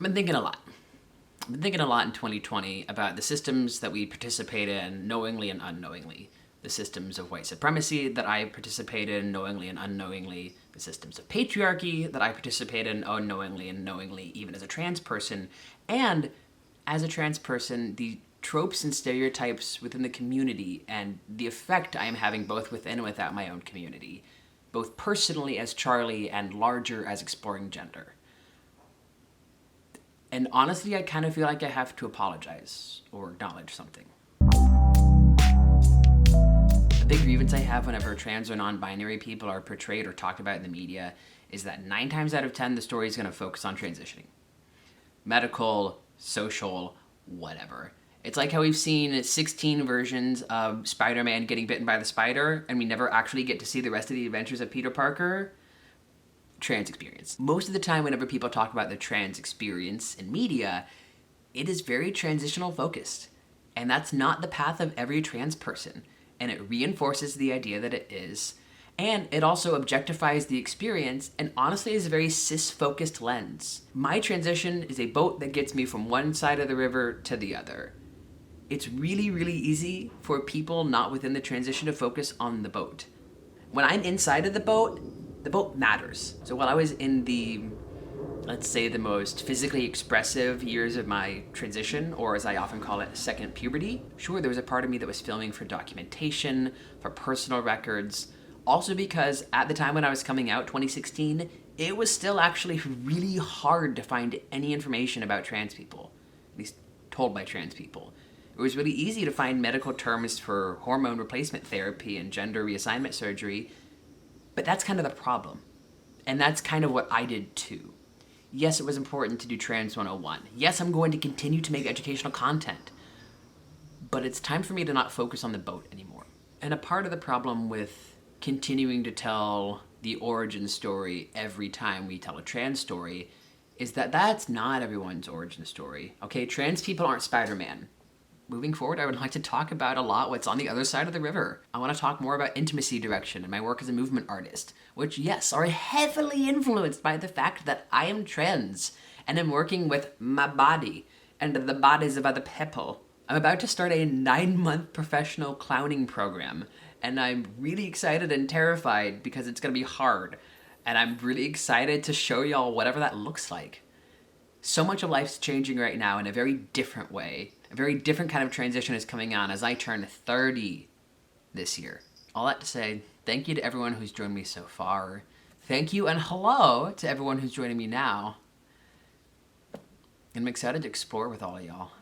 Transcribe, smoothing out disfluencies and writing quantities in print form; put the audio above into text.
I've been thinking a lot. I've been thinking a lot in 2020 about the systems that we participate in knowingly and unknowingly. The systems of white supremacy that I participate in knowingly and unknowingly. The systems of patriarchy that I participate in unknowingly and knowingly, even as a trans person. And as a trans person, the tropes and stereotypes within the community and the effect I am having both within and without my own community, both personally as Charlie and larger as exploring gender. And honestly, I kind of feel like I have to apologize or acknowledge something. The big grievance I have whenever trans or non-binary people are portrayed or talked about in the media is that 9 times out of 10, the story is going to focus on transitioning. Medical, social, whatever. It's like how we've seen 16 versions of Spider-Man getting bitten by the spider, and we never actually get to see the rest of the adventures of Peter Parker. Trans experience. Most of the time whenever people talk about the trans experience in media, it is very transitional focused. And that's not the path of every trans person. And it reinforces the idea that it is. And it also objectifies the experience and honestly is a very cis-focused lens. My transition is a boat that gets me from one side of the river to the other. It's really, really easy for people not within the transition to focus on the boat. When I'm inside of the boat matters. So while I was in the, let's say, the most physically expressive years of my transition, or as I often call it, second puberty, sure, there was a part of me that was filming for documentation, for personal records, also because at the time when I was coming out, 2016, it was still actually really hard to find any information about trans people, at least told by trans people. It was really easy to find medical terms for hormone replacement therapy and gender reassignment surgery, but that's kind of the problem. And that's kind of what I did too. Yes, it was important to do Trans 101. Yes, I'm going to continue to make educational content. But it's time for me to not focus on the boat anymore. And a part of the problem with continuing to tell the origin story every time we tell a trans story is that that's not everyone's origin story. Okay, trans people aren't Spider-Man. Moving forward, I would like to talk about a lot what's on the other side of the river. I want to talk more about intimacy direction and my work as a movement artist, which, yes, are heavily influenced by the fact that I am trans and am working with my body and the bodies of other people. I'm about to start a 9-month professional clowning program, and I'm really excited and terrified because it's going to be hard, and I'm really excited to show y'all whatever that looks like. So much of life's changing right now in a very different way. A very different kind of transition is coming on as I turn 30 this year. All that to say, thank you to everyone who's joined me so far. Thank you and hello to everyone who's joining me now. And I'm excited to explore with all of y'all.